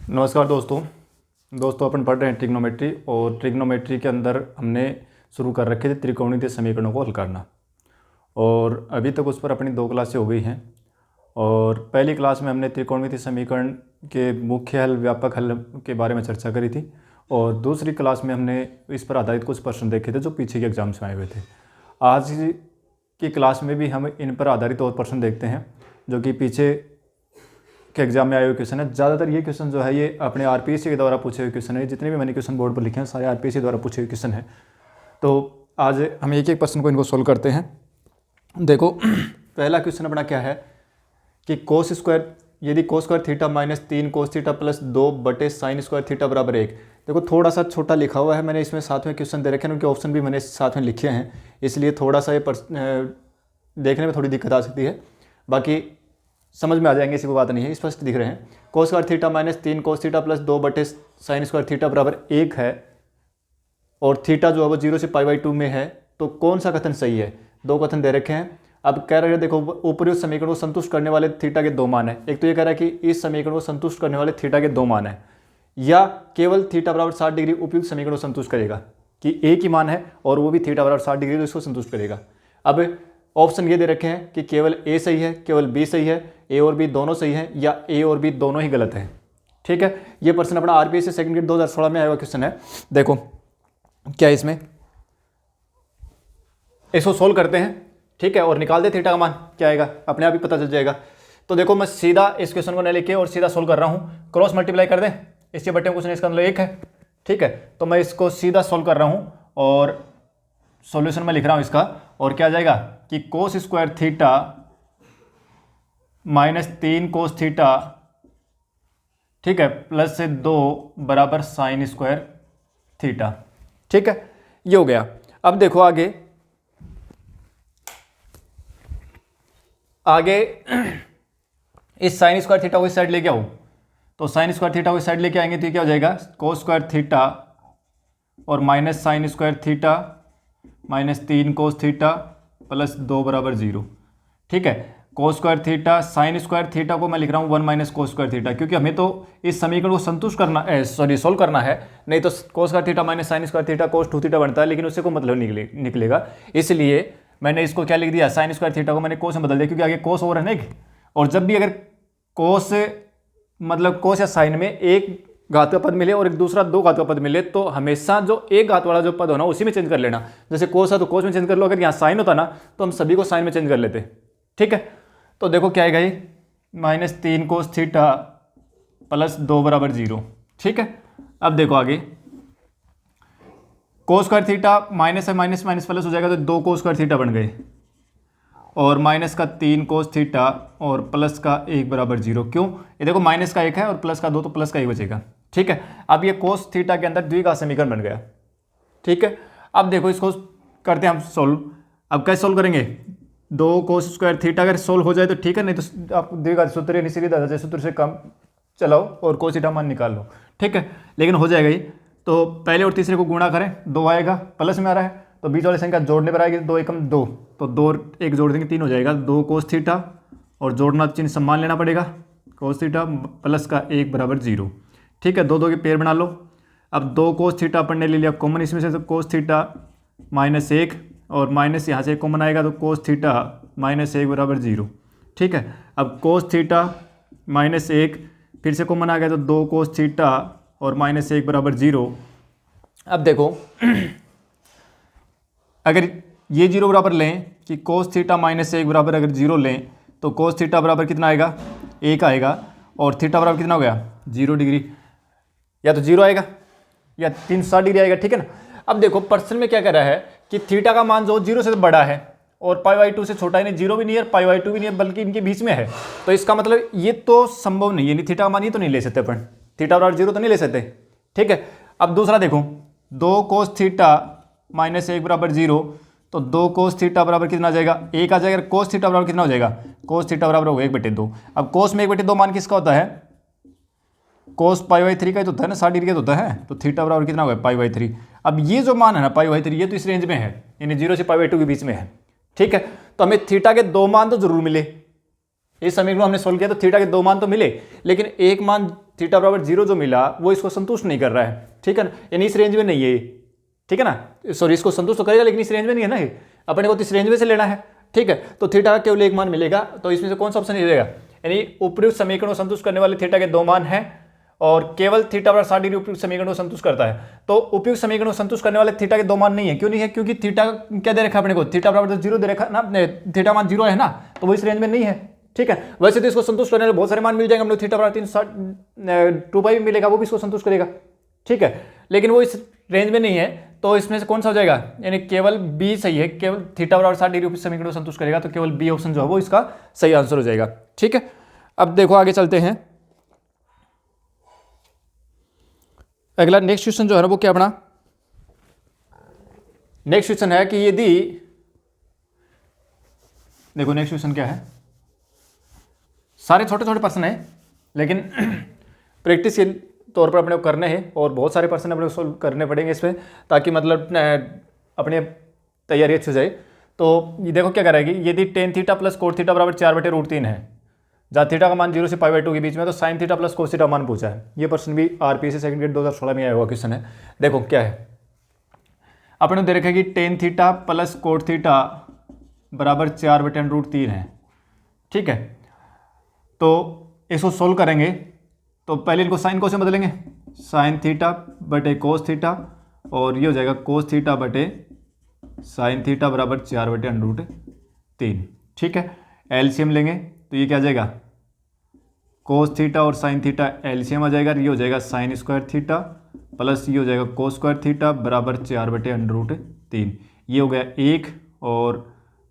नमस्कार दोस्तों अपन पढ़ रहे हैं ट्रिग्नोमेट्री। और ट्रिग्नोमेट्री के अंदर हमने शुरू कर रखे थे त्रिकोणीय समीकरणों को हल करना, और अभी तक उस पर अपनी 2 क्लासें हो गई हैं। और पहली क्लास में हमने त्रिकोणमितीय समीकरण के मुख्य हल, व्यापक हल के बारे में चर्चा करी थी, और दूसरी क्लास में हमने इस पर आधारित कुछ प्रश्न देखे थे जो पीछे के एग्जाम्स में आए हुए थे। आज की क्लास में भी हम इन पर आधारित और प्रश्न देखते हैं जो कि पीछे के एग्जाम में आए हुए क्वेश्चन है। ज़्यादातर ये क्वेश्चन जो है ये अपने आरपीएससी के द्वारा पूछे हुए क्वेश्चन है। जितने भी मैंने क्वेश्चन बोर्ड पर लिखे हैं सारे आरपीएससी द्वारा पूछे हुए क्वेश्चन है। तो आज हम एक एक प्रश्न को इनको सोल्व करते हैं। देखो पहला क्वेश्चन अपना क्या है कि कोस स्क्वायर, यदि cos square theta minus 3 cos theta plus 2 बटे साइन स्क्वायर थीटा बराबर 1। देखो थोड़ा सा छोटा लिखा हुआ है, मैंने इसमें साथ में क्वेश्चन दे रखे हैं, उनके ऑप्शन भी मैंने साथ में लिखे हैं, इसलिए थोड़ा सा ये देखने में थोड़ी दिक्कत आ सकती है। बाकी समझ में आ जाएंगे, ऐसी कोई बात नहीं है, स्पष्ट दिख रहे हैं। Cos square theta minus 3 cos theta plus 2 बटे साइन स्क्वायर थीटा बराबर 1 है, और थीटा जो है वो 0 से π/2 में है। तो कौन सा कथन सही है? 2 कथन दे रखे हैं। अब कह रहे हैं देखो उपरोक्त समीकरण को संतुष्ट करने वाले थीटा के 2 मान है। एक तो ये कह रहा है कि इस समीकरण को संतुष्ट करने वाले थीटा के 2 मान है, या केवल थीटा बराबर 60 डिग्री उपयुक्त समीकरण को संतुष्ट करेगा, कि एक ही मान है और वो भी थीटा बराबर 60 डिग्री, तो इसको संतुष्ट करेगा। अब ऑप्शन ये दे रखे हैं कि केवल ए सही है, केवल बी सही है, ए और बी दोनों सही है, या ए और बी दोनों ही गलत है। ठीक है, ये प्रश्न अपना आरपीएससी सेकंड ग्रेड 2016 में आया हुआ क्वेश्चन है। देखो क्या है इसमें, इसको सोल्व करते हैं, ठीक है, और निकाल दे थीटा का मान क्या आएगा, अपने आप ही पता चल जाएगा। तो देखो मैं सीधा इस क्वेश्चन को नहीं लिखे और सीधा सोल्व कर रहा हूँ। क्रॉस मल्टीप्लाई कर दें, इसके बटे में कुछ नहीं, इसका मतलब 1 है। ठीक है, तो मैं इसको सीधा सोल्व कर रहा हूँ और सॉल्यूशन में लिख रहा हूँ इसका, और क्या आ जाएगा कि cos square theta minus 3 cos theta, ठीक है, प्लस से 2 बराबर साइन स्क्वायर थीटा। ठीक है, ये हो गया। अब देखो आगे इस साइन स्क्वायर थीटा को इस साइड लेके आओ, तो साइन स्क्वायर थीटा को इस साइड लेके आएंगे तो क्या हो जाएगा, कोस स्क्वायर थीटा और minus sine square theta minus 3 cos theta plus 2 बराबर 0। ठीक है, cos square theta sine square theta को मैं लिख रहा हूँ 1 माइनस कोस स्क्वायर थीटा, क्योंकि हमें तो इस समीकरण को संतुष्ट करना सोल्व करना है। नहीं तो cos square theta minus sine square theta cos 2 theta बनता है, लेकिन उससे कोई मतलब निकलेगा। इसलिए मैंने इसको क्या लिख दिया, साइन स्क्वायर थीटा को मैंने कोस में बदल दिया, क्योंकि आगे कोस और है ना। और जब भी अगर कोस मतलब कोस या साइन में एक घात का पद मिले और एक दूसरा 2 घात का पद मिले, तो हमेशा जो एक घात वाला जो पद हो ना उसी में चेंज कर लेना। जैसे कोस है तो कोस में चेंज कर लो, अगर यहाँ साइन होता ना तो हम सभी को साइन में चेंज कर लेते। ठीक है, तो देखो क्या आएगा ये, माइनस 3 कोस थीटा प्लस 2 बराबर 0। ठीक है, अब देखो आगे कोस स्क्वायर थीटा माइनस है, माइनस माइनस प्लस हो जाएगा, तो 2 कोस स्क्वायर थीटा बन गए, और माइनस का 3 कोस थीटा और प्लस का 1 बराबर 0। क्यों? ये देखो माइनस का 1 है और प्लस का 2, तो प्लस का 1 बचेगा। ठीक है, अब ये कोस थीटा के अंदर द्विघात समीकरण बन गया। ठीक है, अब देखो इसको करते हैं हम सोल्व। अब कैसे सोल्व करेंगे, 2 कोस स्क्वायर थीटा अगर सोल्व हो जाए तो ठीक है, नहीं तो आप द्विघात सूत्र या सीधे सूत्र से कम चलाओ और कोस थीटा मान निकाल लो। ठीक है, लेकिन हो जाएगा ये। तो पहले और तीसरे को गुणा करें, 2 आएगा, प्लस में आ रहा है तो बीच वाली संख्या जोड़ने पर आएगी, 2 एकम 2, तो 2 1 जोड़ देंगे 3 हो जाएगा, 2 कोस थीटा और जोड़ना चिन्ह सम्मान लेना पड़ेगा, कोस थीटा प्लस का 1 बराबर 0। ठीक है, 2 2 के पेयर बना लो। अब 2 कोस थीटा अपन ने ले लिया कॉमन इसमें से, तो कोस थीटा माइनस 1 और माइनस यहाँ से कॉमन आएगा, तो कोस थीटा माइनस 1 बराबर 0। ठीक है, अब कोस थीटा माइनस 1 फिर से कॉमन आ गया, तो 2 कोस थीटा और माइनस 1 बराबर 0। अब देखो अगर ये 0 बराबर लें कि कोस थीटा माइनस 1 बराबर अगर 0 लें, तो कोस थीटा बराबर कितना आएगा, 1 आएगा, और थीटा बराबर कितना हो गया, 0 डिग्री, या तो 0 आएगा या 360 डिग्री आएगा। ठीक है ना। अब देखो प्रश्न में क्या कह रहा है कि थीटा का मान जो 0 से बड़ा है और π/2 से छोटा है, नहीं 0 भी नहीं है π/2 भी नहीं है, बल्कि इनके बीच में है, तो इसका मतलब ये तो संभव नहीं है, नहीं थीटा का मान ये तो नहीं ले सकते अपन, थीटा बराबर 0 तो नहीं ले सकते। ठीक है, अब दूसरा देखो 2 कोस थीटा माइनस 1 बराबर 0, तो 2 कोस थीटा बराबर कितना आ जाएगा, 1 आ जाएगा। कोस थीटा बराबर कितना हो जाएगा, कोस थीटा बराबर होगा 1/2। अब कोस में 1/2 मान किसका होता है, कोस π/3 का ही तो होता है ना, 60 डिग्री का तो होता है, तो थीटा बराबर कितना होगा, π/3। अब ये जो मान है ना π/3, ये तो इस रेंज में है, यानी 0 से π/2 के बीच में है। ठीक है, तो हमें थीटा के 2 मान तो जरूर मिले, इस समीकरण को हमने सोल्व किया तो थीटा के 2 मान तो मिले, लेकिन एक मान थीटा बराबर 0 जो मिला वो इसको संतुष्ट नहीं कर रहा है, ठीक है ना, यानी इस रेंज में नहीं है ये, ठीक है ना, सॉरी इसको संतुष्ट तो करेगा लेकिन इस रेंज में नहीं है ना, ये अपने को तो इस रेंज में से लेना है, ठीक है। तो थीटा का केवल एक मान मिलेगा, तो इसमें से कौन सा ऑप्शन रहेगा, यानी उपयुक्त समीकरण को संतुष्ट करने वाले थीटा के 2 मान हैं और केवल थीटा बराबर 60 डिग्री उपयुक्त समीकरण को संतुष्ट करता है। तो उपयुक्त समीकरण को संतुष्ट करने वाले थीटा के 2 मान नहीं है, क्यों नहीं है, क्योंकि थीटा क्या दे रखा है अपने को, थीटा बराबर 0 दे रखा ना, थीटा मान 0 है ना, तो वो इस रेंज में नहीं है, ठीक है। वैसे तो इसको संतुष्ट करने वाले बहुत सारे मान मिल जाएंगे, हम लोग थीटा बराबर 2π भी मिलेगा, वो भी इसको संतुष्ट करेगा, ठीक है, लेकिन वो इस रेंज में नहीं है, तो इसमें से कौन सा हो जाएगा, यानी केवल बी सही है, केवल थीटा बराबर 60 डिग्री उपयुक्त समीकरण को संतुष्ट करेगा, तो केवल बी ऑप्शन जो है वो इसका सही आंसर हो जाएगा, ठीक है। अब देखो आगे चलते हैं, अगला नेक्स्ट क्वेश्चन जो है ना वो क्या अपना नेक्स्ट क्वेश्चन है कि यदि, देखो नेक्स्ट क्वेश्चन क्या है, सारे छोटे छोटे प्रश्न है लेकिन प्रैक्टिस के तौर पर अपने को करने हैं और बहुत सारे प्रश्न अपने को सोल्व करने पड़ेंगे इसमें, ताकि मतलब अपने तैयारी अच्छी हो जाए। तो ये देखो क्या कराएगी, यदि ten theta plus cot theta बराबर 4/√3 है, जहाँ थीटा का मान 0 से π/2 के बीच में, तो sine theta plus cos theta मान पूछा है। ये प्रश्न भी आरपीएससी सेकंड ग्रेड 2016 में आया हुआ क्वेश्चन है। देखो क्या है, अपने दे रखा है कि tan theta plus cot theta बराबर 4/√3 है, ठीक है। तो इसको सोल्व करेंगे तो पहले इनको साइन को से बदलेंगे, साइन थीटा बटे कोस थीटा, और ये हो जाएगा कोस थीटा बटे साइन थीटा बराबर 4/√3, ठीक है। एलसीएम लेंगे तो ये क्या आ जाएगा, कोस थीटा और साइन थीटा एलसीएम आ जाएगा, ये हो जाएगा साइन स्क्वायर थीटा प्लस ये हो जाएगा कोस स्क्वायर थीटा बराबर 4/√3। ये हो गया 1 और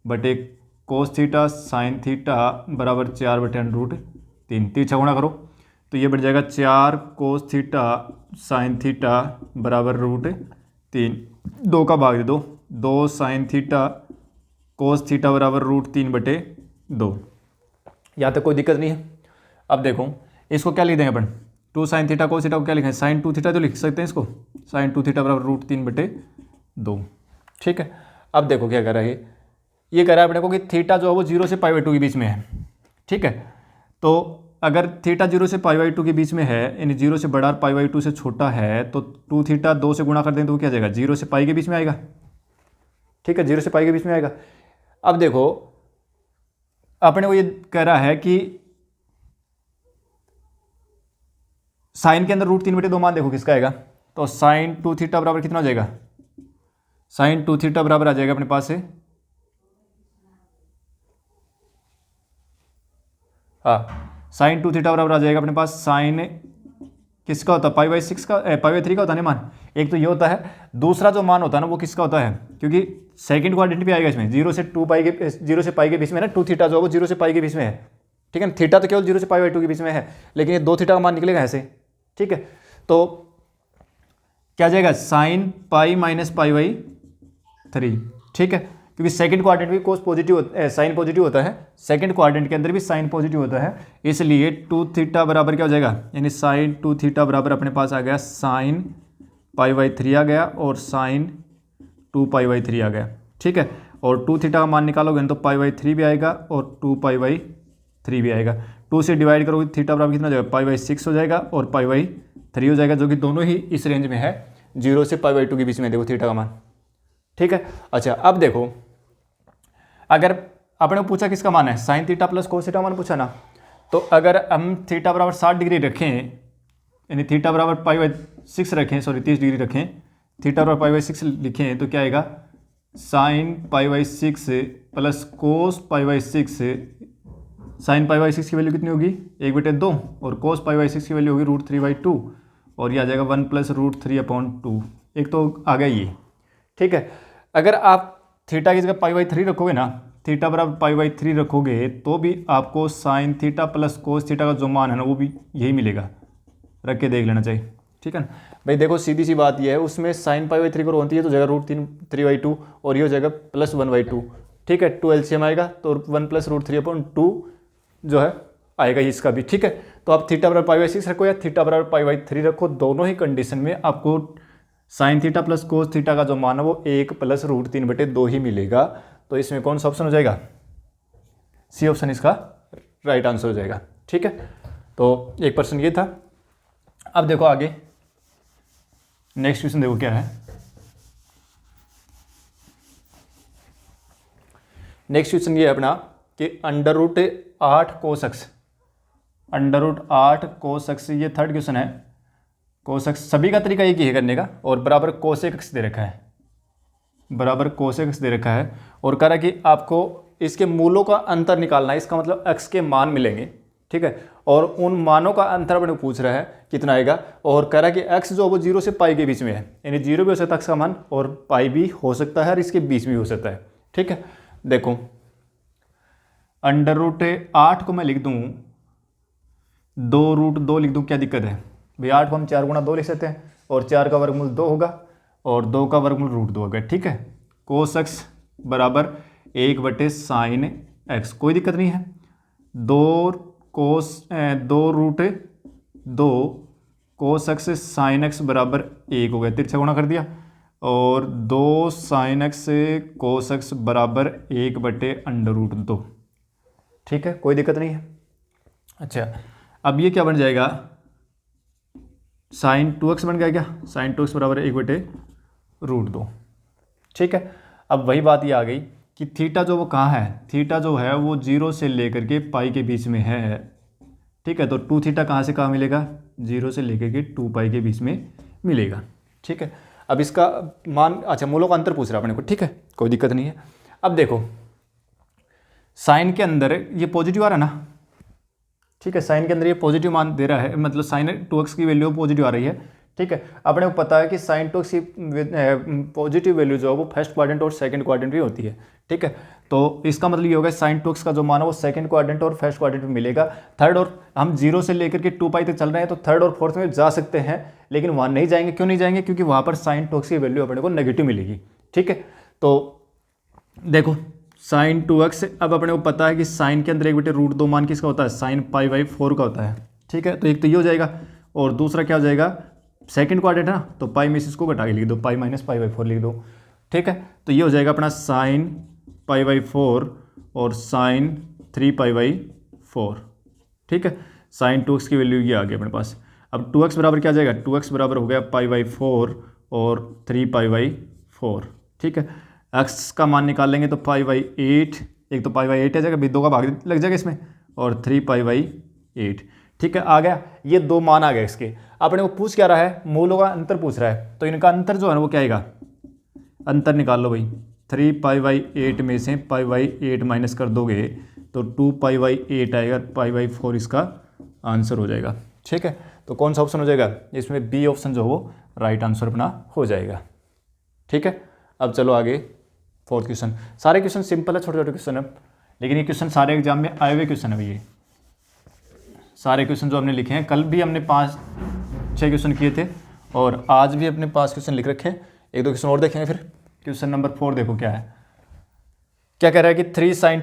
बटे कोस थीटा साइन थीटा बराबर 4/√3, तीन गुणा करो तो ये बढ़ जाएगा 4 कोस थीटा साइन थीटा बराबर √3, 2 का भाग दे दो, 2 साइन थीटा कोस थीटा बराबर √3/2। यहाँ तक कोई दिक्कत नहीं है। अब देखो इसको क्या लिख देंगे अपन, 2 साइन थीटा कोस थीटा को क्या लिखें, साइन 2 थीटा तो लिख सकते हैं इसको, साइन 2 थीटा बराबर √3/2, ठीक है। अब देखो क्या कर रहा है, ये कह रहा है अपने को कि थीटा जो है वो 0 से π/2 के बीच में है, ठीक है। तो अगर थीटा 0 से π/2 के बीच में है, यानी 0 से बड़ा और π/2 से छोटा है, तो 2 थीटा 2 से गुणा कर दें तो वो क्या जाएगा, 0 से पाई के बीच में आएगा, ठीक है, 0 से पाई के बीच में आएगा। अब देखो अपने को ये कह रहा है कि साइन के अंदर √3/2 मान देखो किसका आएगा, तो साइन 2 थीटा बराबर कितना हो जाएगा, साइन 2 थीटा बराबर आ जाएगा अपने पास से, हाँ साइन 2 थीटा बराबर आ जाएगा अपने पास, साइन किसका होता है, π/6 का π/3 का होता है ना मान, एक तो ये होता है, दूसरा जो मान होता है ना वो किसका होता है, क्योंकि सेकंड क्वाड्रेंट भी आएगा इसमें, 0 से पाई के बीच में ना, 2 थीटा जो है वो 0 से पाई के बीच में है, ठीक है। थीटा तो केवल 0 से π/2 के बीच में है, लेकिन ये 2 थीटा का मान निकलेगा ऐसे, ठीक है। तो क्या जाएगा, साइन पाई माइनस π/3, ठीक है, क्योंकि सेकंड क्वाड्रेंट भी कोस पॉजिटिव साइन पॉजिटिव होता है, सेकंड क्वाड्रेंट के अंदर भी साइन पॉजिटिव होता है, इसलिए 2 थीटा बराबर क्या हो जाएगा, यानी साइन 2 थीटा बराबर अपने पास आ गया साइन π/3 आ गया और साइन 2π/3 आ गया, ठीक है। और 2 थीटा का मान निकालोगे तो π/3 भी आएगा और 2π/3 भी आएगा, 2 से डिवाइड करोगे थीटा बराबर कितना हो जाएगा, π/6 हो जाएगा और π/3 हो जाएगा, जो कि दोनों ही इस रेंज में है, 0 से π/2 के बीच में देखो थीटा का मान, ठीक है। अच्छा अब देखो अगर आपने को पूछा किसका मान है, sine theta plus cos theta मान पूछा ना, तो अगर हम थीटा बराबर 60 डिग्री रखें, यानी थीटा बराबर π/6 रखें, सॉरी 30 डिग्री रखें, थीटा बराबर π/6 लिखें तो क्या आएगा, साइन π/6 प्लस कोस π/6, साइन π/6 की वैल्यू कितनी होगी 1/2 और कोस π/6 की वैल्यू होगी √3/2 और ये आ जाएगा 1 + √3/2, एक तो आ गया ये, ठीक है। अगर आप थीटा की जगह π/3 रखोगे ना, थीटा बराबर π/3 रखोगे तो भी आपको sine theta plus cos theta का जो मान है ना वो भी यही मिलेगा, रख के देख लेना चाहिए, ठीक है ना भाई। देखो सीधी सी बात ये है, उसमें साइन π/3 को होती है तो जाएगा √3/2 और ये हो जाएगा +1/2, ठीक है। 2 एलसीएम आएगा तो 1 + √3/2 जो है आएगा इसका भी, ठीक है। तो आप थीटा बराबर π/6 रखो या थीटा बराबर π/3 रखो, दोनों ही कंडीशन में आपको sine theta plus cos theta का जो मान है वो 1 + √3/2 ही मिलेगा। तो इसमें कौन सा ऑप्शन हो जाएगा, सी ऑप्शन इसका राइट आंसर हो जाएगा, ठीक है। तो एक प्रश्न ये था। अब देखो आगे नेक्स्ट क्वेश्चन देखो क्या है। नेक्स्ट क्वेश्चन ये है अपना कि √8 कोसक्स, √8 कोसक्स, ये थर्ड क्वेश्चन है। कोसक्स सभी का तरीका एक ही है करने का, और बराबर कोसेक एक्स दे रखा है, बराबर कोसेक एक्स दे रखा है, और कह रहा है कि आपको इसके मूलों का अंतर निकालना है। इसका मतलब एक्स के मान मिलेंगे, ठीक है, और उन मानों का अंतर अपने पूछ रहा है कितना आएगा, और कह रहा है कि एक्स जो वो 0 से पाई के बीच में है, यानी 0 भी हो सकता है एक्स का मान, और पाई भी हो सकता है, और इसके बीच में हो सकता है, ठीक है। देखो √8 को मैं लिख दूँ 2√2 लिख दूँ, क्या दिक्कत है भाई? 8 को हम 4 गुणा 2 लिख सकते हैं, और 4 का वर्गमूल 2 होगा, और 2 का वर्गमूल √2 होगा, ठीक है। कोस एक्स बराबर 1/sin x, कोई दिक्कत नहीं है। 2√2 कोस एक्स साइन एक्स बराबर 1 हो गया, तिरछा गुणा कर दिया, और 2 sin x कोस एक्स बराबर 1/√2, ठीक है, कोई दिक्कत नहीं है। अच्छा, अब ये क्या बन जाएगा? sin 2x बन गया क्या? sin 2x बराबर 1/√2, ठीक है। अब वही बात ये आ गई कि थीटा जो वो कहाँ है, थीटा जो है वो 0 से लेकर के पाई के बीच में है, ठीक है। तो 2 थीटा कहाँ से कहाँ मिलेगा? 0 से लेकर के 2 पाई के बीच में मिलेगा, ठीक है। अब इसका मान, अच्छा मूलों का अंतर पूछ रहा है अपने को, ठीक है, कोई दिक्कत नहीं है। अब देखो साइन के अंदर ये पॉजिटिव आ रहा है ना, ठीक है, साइन के अंदर ये पॉजिटिव मान दे रहा है, मतलब साइन 2x की वैल्यू पॉजिटिव आ रही है, ठीक है। अपने को पता है कि साइन 2x की पॉजिटिव वैल्यू जो है वो फर्स्ट क्वाड्रेंट और सेकंड क्वाड्रेंट भी होती है, ठीक है। तो इसका मतलब ये होगा साइन 2x का जो मान है वो सेकंड क्वाड्रेंट और फर्स्ट क्वाड्रेंट में मिलेगा। थर्ड, और हम 0 से लेकर के 2 पाई तक चल रहे हैं, तो थर्ड और फोर्थ में जा सकते हैं, लेकिन वहाँ नहीं जाएंगे। क्यों नहीं जाएंगे? क्योंकि वहाँ पर साइन 2x की वैल्यू अपने को नेगेटिव मिलेगी, ठीक है। तो देखो साइन 2x, अब अपने को पता है कि साइन के अंदर 1/√2 मान किसका होता है? साइन π/4 का होता है, ठीक है। तो एक तो ये हो जाएगा, और दूसरा क्या हो जाएगा? सेकंड क्वाड्रेंट है ना, तो पाई में से इसको घटा के लिख दो, पाई माइनस π/4 लिख दो, ठीक है। तो ये हो जाएगा अपना साइन π/4 और साइन 3π/4, ठीक है। साइन 2x की वैल्यू ये आ गई अपने पास। अब 2x बराबर क्या आ जाएगा? 2x बराबर हो गया π/4 और 3π/4, ठीक है। x का मान निकाल लेंगे तो π/8, एक तो π/8 आ जाएगा, 2 का भाग लग जाएगा इसमें, और 3π/8, ठीक है। आ गया, ये 2 मान आ गए इसके। अपने को पूछ क्या रहा है? मूलों का अंतर पूछ रहा है, तो इनका अंतर जो है ना वो क्या आएगा? अंतर निकाल लो भाई, 3π/8 में से π/8 माइनस कर दोगे तो 2π/8 आएगा, π/4 इसका आंसर हो जाएगा, ठीक है। तो कौन सा ऑप्शन हो जाएगा इसमें? बी ऑप्शन जो वो राइट आंसर अपना हो जाएगा, ठीक है। अब चलो आगे फोर्थ क्वेश्चन। सारे क्वेश्चन सिंपल है, छोटे छोटे क्वेश्चन है, लेकिन ये क्वेश्चन सारे एग्जाम में आए हुए क्वेश्चन है भैया। सारे क्वेश्चन जो हमने लिखे हैं, कल भी हमने 5-6 क्वेश्चन किए थे, और आज भी अपने 5 क्वेश्चन लिख रखे हैं। 1-2 क्वेश्चन और देखेंगे फिर। क्वेश्चन नंबर 4 देखो क्या है। क्या कह रहा है कि 3 sin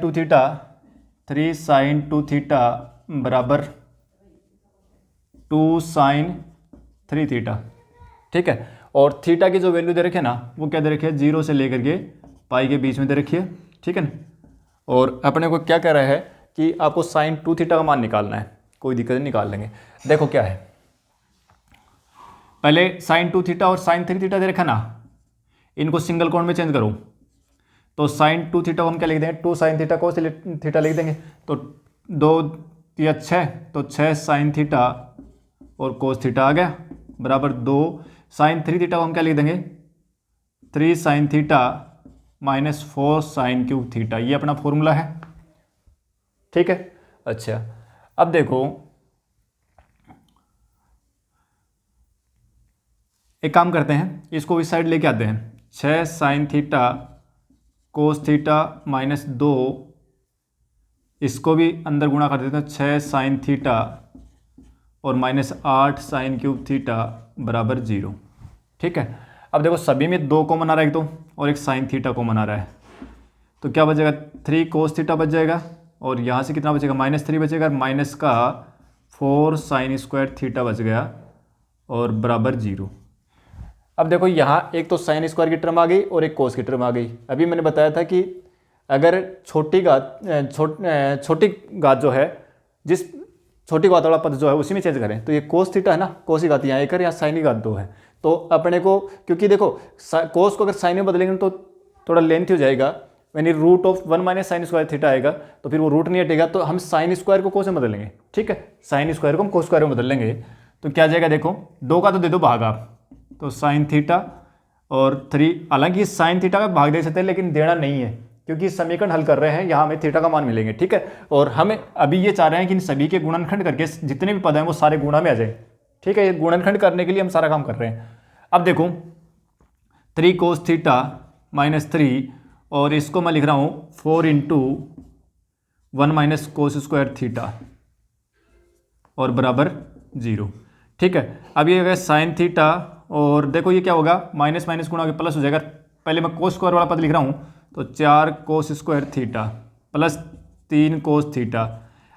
2 थीटा बराबर 2 sin 3 थीटा, ठीक है। और थीटा की जो वैल्यू दे रखी है ना, वो क्या दे रखी है? 0 से लेकर के पाई के बीच में दे रखी है, ठीक है ना। और अपने को क्या कह रहा है कि आपको साइन 2 थीटा का मान निकालना है। कोई दिक्कत नहीं, निकाल लेंगे। देखो क्या है, पहले साइन 2 थीटा और साइन 3 थीटा दे रखा ना, इनको सिंगल कोण में चेंज करो, तो साइन 2 थीटा को हम क्या लिख देंगे? 2 sin थीटा कोस थीटा लिख देंगे। तो 2 या 6, तो 6 sin थीटा और कोस थीटा आ गया, बराबर 2 sin 3 थीटा को हम क्या लिख देंगे? 3 sin theta minus 4 sin cube theta. ये अपना फॉर्मूला है, ठीक है। अच्छा, अब देखो एक काम करते हैं, इसको इस साइड लेके आते हैं। 6 sin theta cos theta minus 2, इसको भी अंदर गुणा कर देते हैं। 6 sin थीटा और माइनस 8 sin क्यूब थीटा बराबर 0, ठीक है। अब देखो सभी में 2 कॉमन आ रहा है एक तो, और एक sin थीटा कॉमन आ रहा है, तो क्या बचेगा? 3 cos थीटा बच जाएगा, और यहाँ से कितना बचेगा? -3 बचेगा, माइनस का 4 sin स्क्वायर थीटा बच गया, और बराबर 0। अब देखो यहाँ एक तो साइन स्क्वायर की टर्म आ गई और एक कोस की टर्म आ गई। अभी मैंने बताया था कि अगर छोटी घात जो है, जिस छोटी घात वाला पद जो है उसी में चेंज करें। तो ये कोस थीटा है ना, कोस की घात यहाँ 1 है, यहाँ साइन की घात 2 है। तो अपने को, क्योंकि देखो कोस को अगर साइन में बदलेंगे तो थोड़ा लेंथ हो जाएगा, यानी root of 1 minus sine square theta आएगा, तो फिर वो रूट नहीं हटेगा, तो हम साइन स्क्वायर को कोस में बदल लेंगे। ठीक है, साइन स्क्वायर को हम कोस स्क्वायर में बदल लेंगे। तो क्या जाएगा, देखो 2 का तो दे दो भाग आप, तो साइन थीटा और 3, हालांकि साइन थीटा का भाग दे सकते हैं लेकिन देना नहीं है, क्योंकि समीकरण हल कर रहे हैं, यहाँ हमें थीटा का मान मिलेंगे। ठीक है, और हमें अभी ये चाह रहे हैं कि इन सभी के गुणनखंड करके जितने भी पद हैं वो सारे गुणा में आ जाए। ठीक है, ये गुणनखंड करने के लिए हम सारा काम कर रहे हैं। अब देखो 3 कोस थीटा माइनस 3, और इसको मैं लिख रहा हूँ 4 into 1 minus cos square theta और बराबर 0। ठीक है, अब ये हो गया साइन थीटा, और देखो ये क्या होगा, माइनस माइनस गुणा होकर प्लस हो जाएगा। पहले मैं कोस स्क्वायर वाला पद लिख रहा हूँ, तो 4 cos square theta plus 3 cos theta.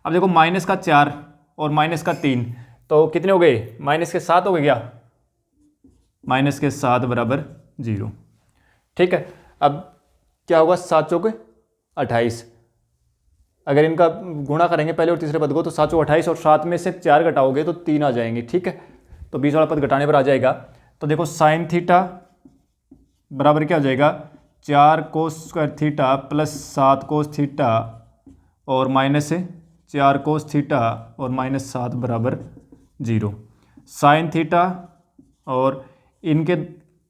अब देखो माइनस का 4 और माइनस का 3, तो कितने हो गए, माइनस के 7 हो गए क्या, माइनस के 7 बराबर 0। ठीक है, अब क्या होगा, 7 चौके 28, अगर इनका गुणा करेंगे पहले और तीसरे पद को, तो 7 चौके 28, और 7 में से 4 घटाओगे तो 3 आ जाएंगे। ठीक है, तो 20 वाला पद घटाने पर आ जाएगा। तो देखो साइन थीटा बराबर क्या हो जाएगा, 4 cos square theta plus 7 cos theta और माइनस से 4 कोस थीटा और माइनस 7 बराबर 0। साइन थीटा और इनके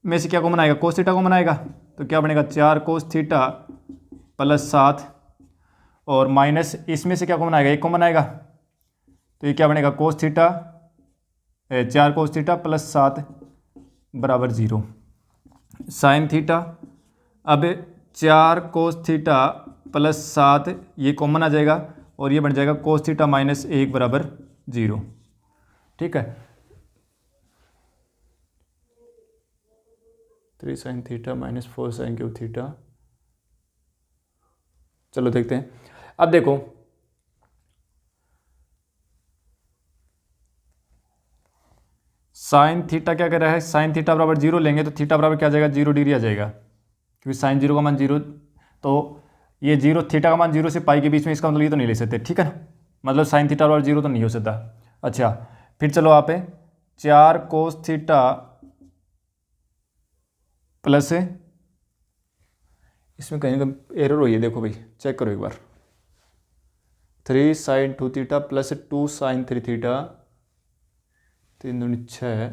में से क्या कॉमन आएगा, कोस थीटा कॉमन आएगा, तो क्या बनेगा 4 कोस थीटा प्लस 7 और माइनस इसमें से क्या कॉमन आएगा, 1 कॉमन आएगा, तो ये क्या बनेगा, cos theta 4 cos theta plus 7 बराबर 0। साइन थीटा, अब 4 कोस थीटा प्लस 7 ये कॉमन आ जाएगा, और ये बन जाएगा कोस थीटा माइनस 1 बराबर 0। ठीक है, 3 sine theta minus 4 sine cube theta. चलो देखते हैं। अब देखो साइन थीटा क्या कर रहा है, साइन थीटा बराबर 0 लेंगे तो थीटा बराबर क्या आ जाएगा, 0 डिग्री आ जाएगा, क्योंकि साइन 0 का मान 0, तो ये 0 थीटा का मान 0 से पाई के बीच में, इसका मतलब ये तो नहीं ले सकते। ठीक है ना, मतलब साइन थीटा बराबर 0 तो नहीं हो सकता। अच्छा, फिर चलो आप 4 कोस थीटा प्लस, इसमें कहीं ना एरर हुई है, देखो भाई चेक करो एक बार, 3 sine 2 theta plus 2 sine 3 theta, 3 दूनी 6,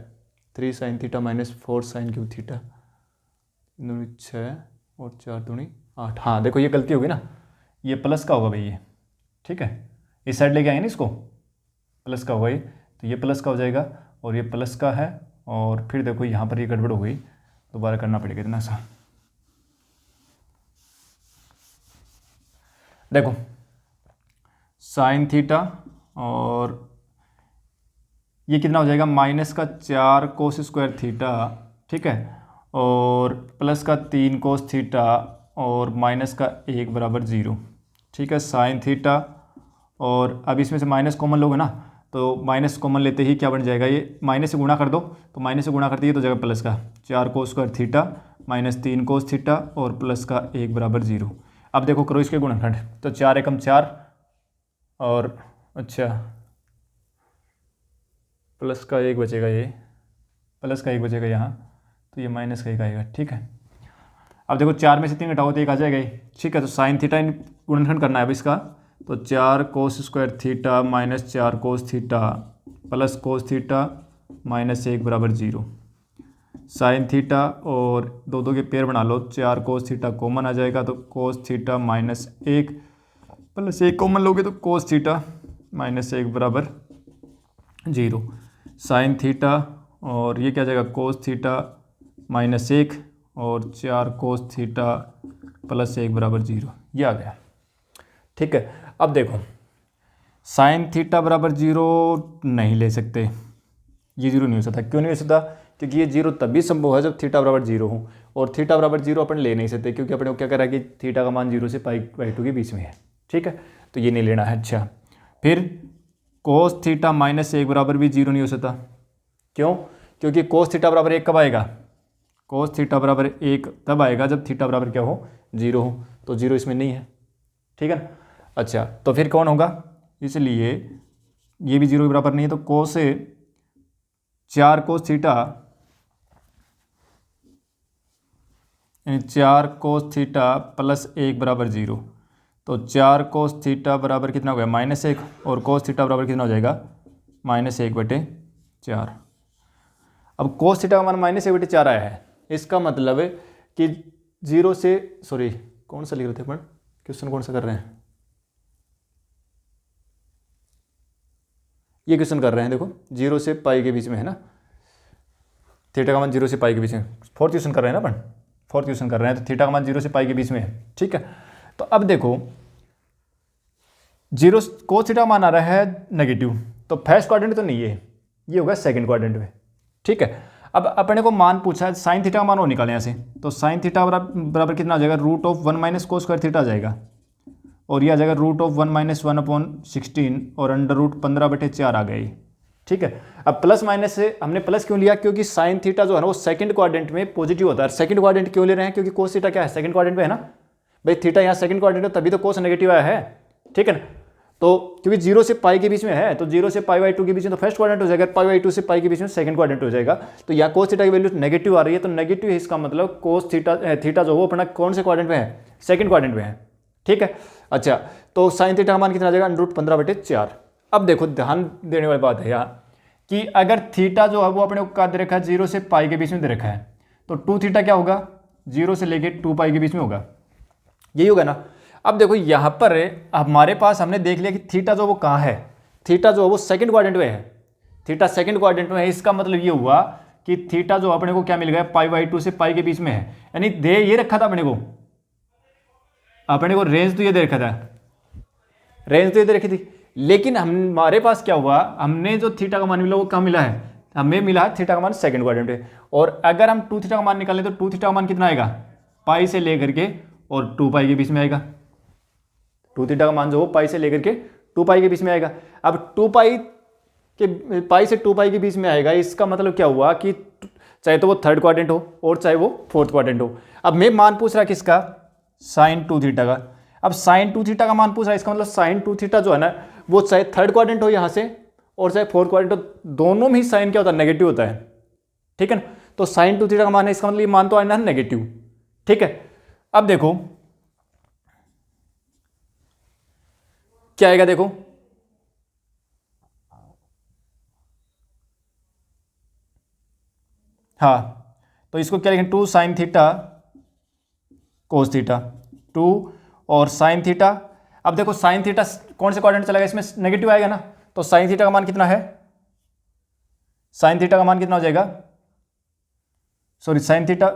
3 sine theta minus 4 sine cube theta, 3 दूनी 6 और 4 दूनी 8। हाँ देखो ये गलती होगी ना, ये प्लस का होगा भाई ये। ठीक है, इस साइड लेके आएंगे ना इसको, प्लस का होगा ये, तो ये प्लस का हो जाएगा और ये प्लस का है, और फिर देखो यहाँ पर ये गड़बड़ हो गई, दोबारा करना पड़ेगा इतना सा। देखो साइन थीटा और ये कितना हो जाएगा, माइनस का 4 कोस स्क्वायर थीटा, ठीक है, और प्लस का 3 कोस थीटा और माइनस का 1 बराबर 0। ठीक है, साइन थीटा, और अब इसमें से माइनस कॉमन लोगे ना, तो माइनस कॉमन लेते ही क्या बन जाएगा, ये माइनस से गुणा कर दो, तो माइनस से गुणा करते ही तो जाएगा प्लस का 4 cos square theta minus 3 cos theta और प्लस का 1 बराबर 0। अब देखो करो इसके गुणनखंड, तो 4 एकम 4 और अच्छा प्लस का 1 बचेगा, ये प्लस का 1 बचेगा यहाँ, तो ये माइनस का 1 आएगा। ठीक है, अब देखो 4 में से 3 घटाओ तो 1 आ जाएगा ये। ठीक है, तो साइन थीटा गुणनखंड करना है अब इसका, तो 4 cos square theta minus 4 cos theta plus cos theta minus 1 बराबर 0। साइन थीटा और दो दो के पेयर बना लो, 4 कोस थीटा कॉमन आ जाएगा, तो cos theta minus 1 plus 1 common लोगे तो कोस थीटा माइनस 1 बराबर 0। साइन थीटा और ये क्या जाएगा, कोस थीटा माइनस 1 और 4 कोस थीटा प्लस 1 बराबर 0, ये आ गया। ठीक है, अब देखो साइन थीटा बराबर 0 नहीं ले सकते, ये 0 नहीं हो सकता। क्यों नहीं हो सकता, क्योंकि ये 0 तभी संभव है जब थीटा बराबर 0 हो, और थीटा बराबर 0 अपन ले नहीं सकते, क्योंकि अपने को क्या करा कि थीटा का मान 0 से पाई2 के बीच में है। ठीक है, तो ये नहीं लेना है। अच्छा, फिर कोस थीटा माइनस 1 बराबर भी 0 नहीं हो सकता। क्यों, क्योंकि कोस थीटा बराबर 1 कब आएगा, कोस थीटा बराबर 1 तब आएगा जब थीटा बराबर क्या हो, 0 हो, तो 0 इसमें नहीं है। ठीक है ना। अच्छा, तो फिर कौन होगा, इसलिए ये भी 0 के बराबर नहीं है, तो कोस 4 कोस थीटा यानी 4 कोस थीटा प्लस 1 बराबर 0। तो 4 कोस थीटा बराबर कितना हो गया -1 और कोस थीटा बराबर कितना हो जाएगा -1/4। अब कोस थीटा का मान -1/4 आया है, इसका मतलब है कि 0 से सॉरी कौन सा लिख रहे थे अपन, क्वेश्चन कौन सा कर रहे हैं, ये क्वेश्चन कर रहे हैं, देखो 0 से पाई के बीच में है ना, थीटा का मान 0 से पाई के बीच में, फोर्थ क्वेश्चन कर रहे हैं ना अपन, फोर्थ क्वेश्चन कर रहे हैं, तो थीटा का मान 0 से पाई के बीच में है। ठीक है, तो अब देखो 0 कोस थीटा का मान आ रहा है नेगेटिव, तो फर्स्ट क्वाड्रेंट तो नहीं है, ये होगा सेकंड क्वाड्रेंट में। ठीक है, अब अपने को मान पूछा है साइन थीटा का मान वो निकालें यहाँ से, तो साइन थीटा बराबर कितना आ जाएगा √1 - cos² थीटा आ जाएगा, और ये आ जाएगा √1 - 1/16 और √15/4 आ गई। ठीक है, अब प्लस माइनस से हमने प्लस क्यों लिया, क्योंकि साइन थीटा जो है ना वो सेकंड क्वाड्रेंट में पॉजिटिव होता है। सेकंड क्वाड्रेंट क्यों ले रहे हैं, क्योंकि कोस थीटा क्या है सेकंड क्वाड्रेंट में है ना भाई, थीटा यहाँ सेकंड क्वाड्रेंट है तभी तो कोस नेगेटिव आया है। ठीक है ना, तो क्योंकि 0 से पाई के बीच में है, तो 0 से π/2 के बीच में तो फर्स्ट क्वाड्रेंट हो जाएगा, π/2 से पाई के बीच में सेकंड क्वाड्रेंट हो जाएगा। तो यहाँ कोस थीटा की वैल्यू नेगेटिव आ रही है, तो नेगेटिव है, इसका मतलब कोस थीटा जो वो अपना कौन से क्वाड्रेंट में है, सेकंड क्वाड्रेंट में है। ठीक है, अच्छा तो साइन थीटा का मान कितना आ जाएगा √15/4। अब देखो ध्यान देने वाली बात है यहाँ कि अगर थीटा जो है वो अपने को क्या दे रखा है, 0 से पाई के बीच में दे रखा है, तो 2 थीटा क्या होगा 0 से लेके 2 पाई के बीच में होगा, यही होगा ना। अब देखो यहाँ पर हमारे पास हमने देख लिया कि थीटा जो वो कहाँ है, थीटा जो है वो सेकंड क्वाड्रेंट में है, थीटा सेकंड क्वाड्रेंट में है, इसका मतलब ये हुआ कि थीटा जो अपने को क्या मिल गया π/2 से पाई के बीच में है, यानी दे ये रखा था अपने को रेंज तो ये दे रखा था, रेंज तो ये दे रखी थी, लेकिन हमारे पास क्या हुआ, हमने जो थीटा का मान मिला वो कहाँ मिला है, हमें मिला है थीटा का मान सेकंड क्वाड्रेंट में। और अगर हम 2 थीटा का मान निकालें तो 2 थीटा का मान कितना आएगा, पाई से लेकर के और 2 पाई के बीच में आएगा, 2 थीटा का मान जो हो पाई से लेकर के 2 पाई के बीच में आएगा। अब 2 पाई से 2 पाई के बीच में आएगा, इसका मतलब क्या हुआ कि चाहे तो वो थर्ड क्वाड्रेंट हो और चाहे वो फोर्थ क्वाड्रेंट हो। अब मैं मान पूछ रहा किसका, साइन 2 थीटा का। अब साइन 2 थीटा का मान पूछ रहा है, इसका मतलब साइन 2 थीटा जो है ना वो चाहे थर्ड क्वाड्रेंट हो यहाँ से और चाहे फोर्थ क्वाड्रेंट हो, दोनों में ही साइन क्या होता है, नेगेटिव होता है। ठीक है ना, तो साइन 2 थीटा का मान है, इसका मतलब ये मान तो आना है नेगेटिव। ठीक है, अब देखो क्या आएगा, देखो हाँ, तो इसको क्या लिखें 2 साइन थीटा कोस थीटा, 2 और साइन थीटा। अब देखो साइन थीटा कौन से क्वाड्रेंट चलेगा, इसमें नेगेटिव आएगा ना, तो साइन थीटा का मान कितना है, साइन थीटा का मान कितना हो जाएगा, सॉरी साइन थीटा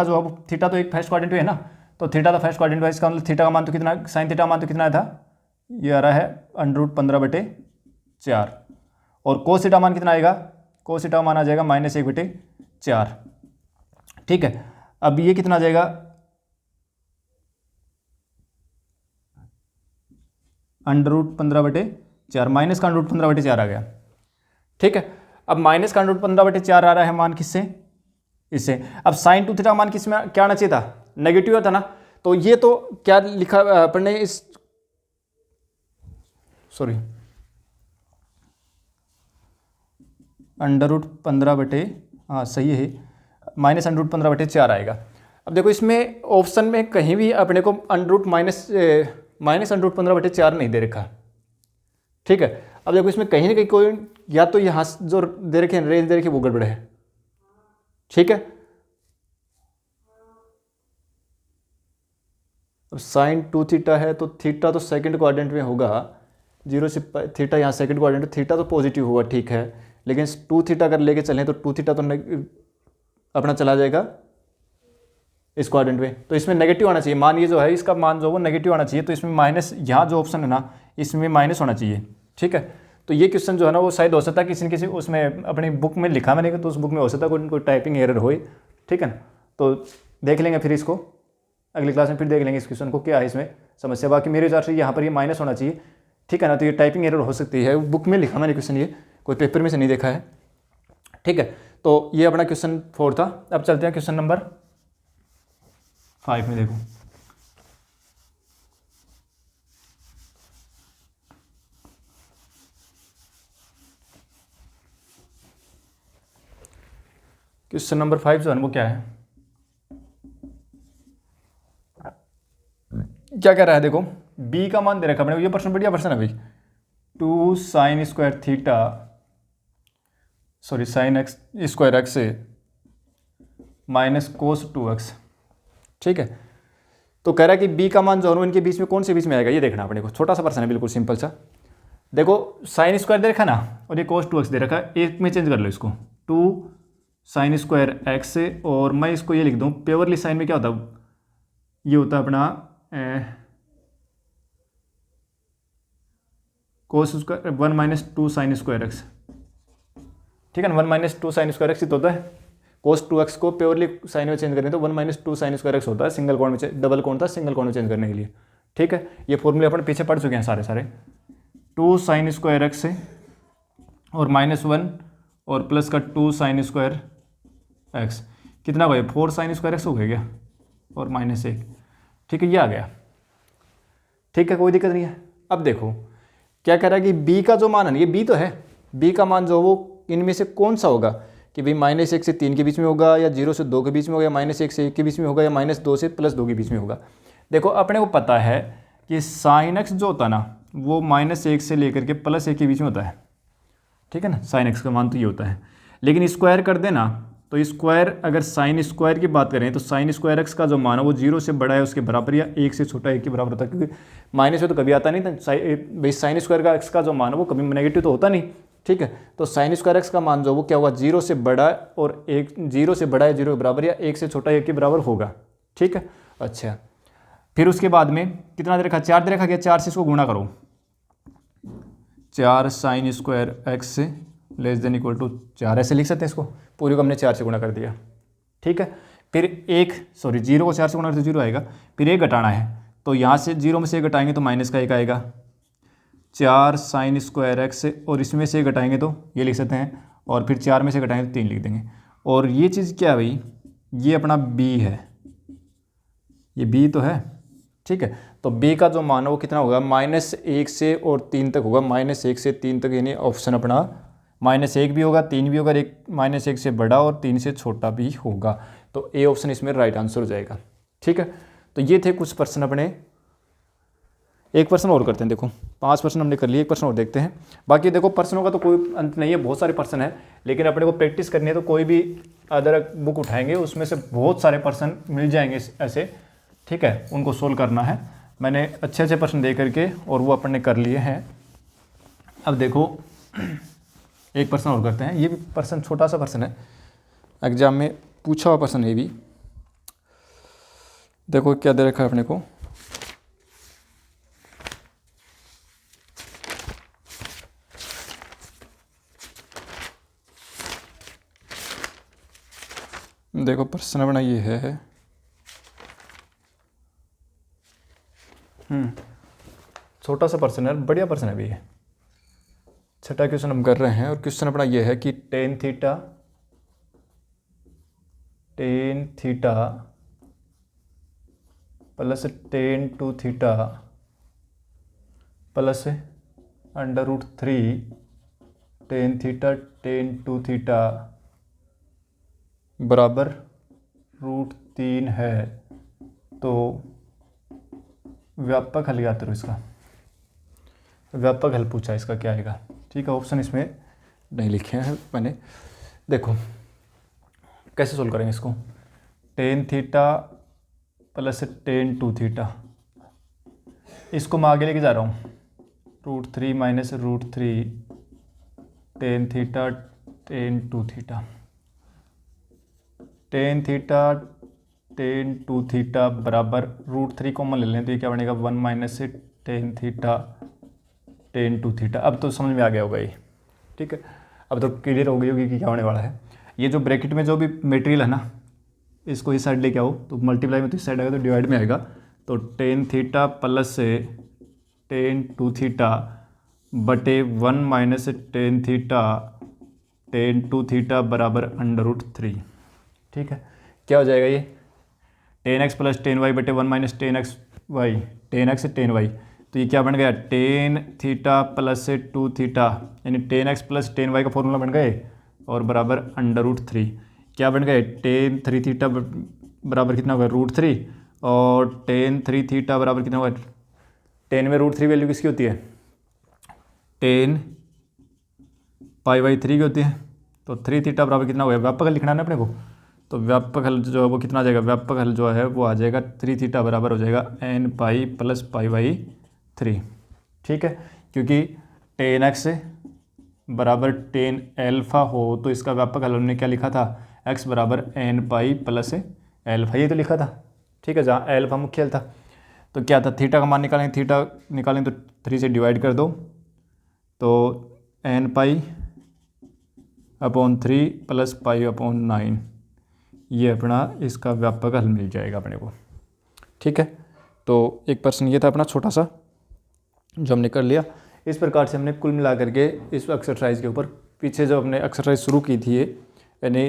जो है थीटा तो एक फर्स्ट क्वाड्रेंट में है ना, तो थीटा तो फर्स्ट क्वाड्रेंट में, इसका मतलब थीटा का मान तो कितना, साइन थीटा का मान तो कितना था, ये आ रहा है √15/4 और कोस थीटा मान कितना आएगा, कोस थीटा का मान आ जाएगा -1/4। ठीक है, अब ये कितना आ जाएगा √15/4 माइनस का √15/4 आ गया। ठीक है, अब माइनस का √15/4 आ रहा है मान किससे, इससे। अब साइन 2 थीटा मान किस में क्या आना चाहिए था, नेगेटिव था ना, तो ये तो क्या लिखा अपने इस सॉरी √15/, हाँ सही है, माइनस √15/4 आएगा। अब देखो इसमें ऑप्शन में कहीं भी अपने को माइनस √15/4 नहीं दे रखा। ठीक है, अब देखो इसमें कहीं ना कहीं कोई या तो यहाँ जो दे रखे रेंज दे रखी वो गड़बड़ है। ठीक है, अब साइन 2 थीटा है तो थीटा तो सेकंड क्वाड्रेंट में होगा, 0 से थीटा यहाँ सेकंड क्वाड्रेंट, थीटा तो पॉजिटिव हुआ ठीक है, लेकिन 2 थीटा अगर लेके चलें तो 2 थीटा तो अपना चला जाएगा इस क्वाड्रेंट में, तो इसमें नेगेटिव आना चाहिए मान, ये जो है इसका मान जो वो नेगेटिव आना चाहिए, तो इसमें माइनस, यहाँ जो ऑप्शन है ना इसमें माइनस होना चाहिए। ठीक है, तो ये क्वेश्चन जो है ना वो शायद हो सकता है किसी न किसी उसमें अपनी बुक में लिखा मैंने, तो उस बुक में हो सकता है कोई टाइपिंग एरर हो। ठीक है ना, तो देख लेंगे फिर इसको अगली क्लास में, फिर देख लेंगे इस क्वेश्चन को क्या है इसमें समस्या। बाकी मेरे हिसाब से यहाँ पर ये माइनस होना चाहिए। ठीक है ना, तो ये टाइपिंग एरर हो सकती है, बुक में लिखा मैंने क्वेश्चन, ये कोई पेपर में से नहीं देखा है। ठीक है, तो ये अपना क्वेश्चन 4 था। अब चलते हैं क्वेश्चन नंबर 5 में। देखो क्वेश्चन नंबर 5 जो है वो क्या है, क्या कह रहा है देखो, b का मान दे रखा है, ये प्रश्न बढ़िया प्रश्न है भाई। 2 sin square theta, sorry sine x square x से माइनस कोस 2x, ठीक है। तो कह रहा है कि b का मान जो है इनके बीच में कौन से बीच में आएगा, ये देखना अपने को। छोटा सा प्रश्न है, बिल्कुल सिंपल सा। देखो साइन स्क्वायर दे रखा ना, और ये कोस 2x दे रखा है, एक में चेंज कर लो इसको, 2 sin स्क्वायर एक्स से, और मैं इसको ये लिख दूँ प्योरली साइन में क्या होता है, ये होता है अपना cos square 1 minus 2 sine square x, ठीक है ना। 1 माइनस 2 साइन स्क्वायर एक्स तो होता है, कोस 2x को प्योरली साइन में चेंज करने तो 1 माइनस 2 साइन स्क्वायर एक्स होता है, सिंगल कोण में, डबल कोण था सिंगल कोण में चेंज करने के लिए, ठीक है। ये फॉर्मूले अपन पीछे पढ़ चुके हैं सारे 2 साइन स्क्वायर एक्स से और -1 और प्लस का 2 साइन स्क्वायर एक्स, कितना हो गया 4 साइन स्क्वायर एक्स हो गया क्या, और -1, ठीक है, ये आ गया, ठीक है, कोई दिक्कत नहीं है। अब देखो क्या कह रहा है कि b का जो मान है, ये b तो है, b का मान जो वो इनमें से कौन सा होगा, कि भाई -1 से 3 के बीच में होगा, या 0 से 2 के बीच में होगा, या -1 से 1 के बीच में होगा, या -2 से +2 के बीच में होगा। देखो अपने को पता है कि साइन एक्स जो होता है ना वो -1 से लेकर के +1 के बीच में होता है, ठीक है ना। साइन एक्स का मान तो ये होता है, लेकिन स्क्वायर कर देना तो स्क्वायर, अगर साइन स्क्वायर की बात करें तो साइन स्क्वायर एक्स का जो मान है वो 0 से बड़ा है उसके बराबर, या 1 से छोटा 1 के बराबर होता है, क्योंकि माइनस में तो कभी आता नहीं था भाई। साइन स्क्वायर का एक्स का जो मान है वो कभी नेगेटिव तो होता नहीं, ठीक है। तो साइन स्क्वायर एक्स का मान जो वो क्या होगा, 0 से बड़ा और 1, 0 से बड़ा है 0 के बराबर, या 1 से छोटा 1 के बराबर होगा, ठीक है। अच्छा, फिर उसके बाद में कितना दे रखा, 4 दे रखा गया, 4 से इसको गुणा करो, 4 साइन स्क्वायर एक्स से लेस देन इक्वल टू 4, ऐसे लिख सकते हैं इसको, पूरी को हमने 4 से गुणा कर दिया, ठीक है। फिर 0 को 4 से गुणा करते 0 आएगा, फिर 1 घटाना है, तो यहाँ से 0 में से 1 घटाएंगे तो -1 आएगा, 4 साइन स्क्वायर एक्स से, और इसमें से 1 घटाएंगे तो ये लिख सकते हैं, और फिर 4 में से घटाएंगे तो 3 लिख देंगे। और ये चीज़ क्या है भाई, ये अपना b है, ये b तो है, ठीक है। तो b का जो मान है वो कितना होगा, -1 से और 3 तक होगा, -1 से 3 तक, यानी ऑप्शन अपना -1 भी होगा, 3 भी होगा, एक -1 से बड़ा और 3 से छोटा भी होगा, तो ए ऑप्शन इसमें राइट आंसर हो जाएगा, ठीक है। तो ये थे कुछ प्रश्न अपने, एक प्रश्न और करते हैं। देखो 5 प्रश्न हमने कर लिए, एक प्रश्न और देखते हैं। बाकी देखो प्रश्नों का तो कोई अंत नहीं है, बहुत सारे प्रश्न है, लेकिन अपने को प्रैक्टिस करनी है तो कोई भी अदर बुक उठाएंगे उसमें से बहुत सारे प्रश्न मिल जाएंगे ऐसे, ठीक है, उनको सोल्व करना है। मैंने अच्छे प्रश्न दे करके और वो अपन ने कर लिए हैं। अब देखो एक प्रश्न और करते हैं, ये भी प्रश्न छोटा सा प्रश्न है, एग्जाम में पूछा हुआ प्रश्न है भी। देखो क्या दे रखा है अपने को, देखो प्रश्न अपना ये है, छोटा सा प्रश्न है, बढ़िया प्रश्न है भी ये। छठा क्वेश्चन हम कर रहे हैं, और क्वेश्चन अपना ये है कि tan theta plus tan two theta plus √3 tan theta tan two theta बराबर √3 है, तो व्यापक हल याद करो इसका, व्यापक हल पूछा, इसका क्या आएगा, ठीक है। ऑप्शन इसमें नहीं लिखे हैं मैंने। देखो कैसे सोल्व करेंगे इसको, tan theta plus tan two theta, इसको मैं आगे लेके जा रहा हूँ, √3 minus √3 tan theta tan two theta, tan theta tan two theta बराबर √3 कॉमन ले लें तो ये क्या बनेगा, 1 minus tan theta tan two theta. अब तो समझ में आ गया होगा ये, ठीक है, अब तो क्लियर हो गई होगी कि क्या होने वाला है। ये जो ब्रैकेट में जो भी मटेरियल है ना, इसको इस साइड लेके आओ तो मल्टीप्लाई में तो इस साइड आएगा तो डिवाइड में आएगा, तो tan theta plus tan two theta बटे 1 minus tan theta tan two theta बराबर √3, ठीक है। क्या हो जाएगा ये, tan x plus tan y बटे 1 minus tan x y, tan x tan y, तो ये क्या बन गया, tan theta plus two theta, यानी tan x plus tan y का फॉर्मूला बन गए, और बराबर √3। क्या बन गए, टेन 3 थीटा बराबर कितना होगा, √3, और टेन 3 थीटा बराबर कितना होगा, टेन में √3 वैल्यू किसकी होती है, टेन π/3 की होती है। तो 3 थीटा बराबर कितना होगा, व्यापक हल लिखना है ना अपने को, तो व्यापक हल जो है वो कितना आ जाएगा, व्यापक हल जो है वो आ जाएगा 3 थीटा बराबर हो जाएगा nπ + π/3। ठीक है, क्योंकि tan x बराबर tan अल्फ़ा हो तो इसका व्यापक हल हमने क्या लिखा था, x बराबर nπ + अल्फ़ा, ये तो लिखा था। ठीक है, जहाँ अल्फ़ा मुख्य हल था। तो क्या था, थीटा का मान निकालेंगे, थीटा निकालेंगे तो 3 से डिवाइड कर दो, तो nπ/3 + π/9, ये अपना इसका व्यापक हल मिल जाएगा अपने को। ठीक है, तो एक प्रश्न ये था अपना छोटा सा जो हमने कर लिया। इस प्रकार से हमने कुल मिला करके इस एक्सरसाइज के ऊपर, पीछे जो हमने एक्सरसाइज शुरू की थी यानी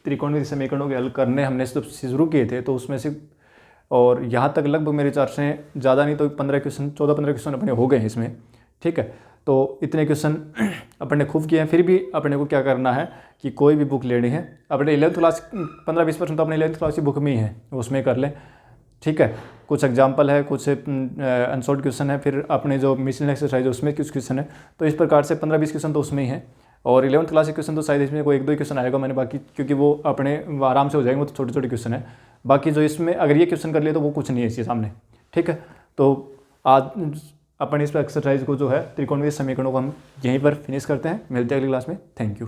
त्रिकोणमितीय समीकरणों के हल करने हमने जब शुरू किए थे, तो उसमें से और यहाँ तक लगभग मेरे हिसाब से ज़्यादा नहीं तो 15 क्वेश्चन 14-15 क्वेश्चन अपने हो गए हैं इसमें। ठीक है, तो इतने क्वेश्चन अपने खूब किए हैं। फिर भी अपने को क्या करना है कि कोई भी बुक लेनी है अपने 11th क्लास, 15-20% तो अपने 11th क्लास की बुक में ही है, उसमें कर लें। ठीक है, कुछ एग्जाम्पल है, कुछ अनसॉल्व क्वेश्चन है, फिर अपने जो मिशनल एक्सरसाइज है उसमें कुछ क्वेश्चन है, तो इस प्रकार से 15-20 क्वेश्चन तो उसमें ही है। और 11th क्लास के क्वेश्चन तो शायद इसमें कोई 1-2 क्वेश्चन आएगा मैंने, बाकी क्योंकि वो अपने आराम से हो जाएंगे, वो तो छोटे छोटे क्वेश्चन है। बाकी जो इसमें अगर ये क्वेश्चन कर लिए तो वो कुछ नहीं है इसके सामने। ठीक है, तो आज अपन इस एक्सरसाइज को जो है त्रिकोणमितीय समीकरणों को हम यहीं पर फिनिश करते हैं। मिलते हैं अगली क्लास में। Thank you.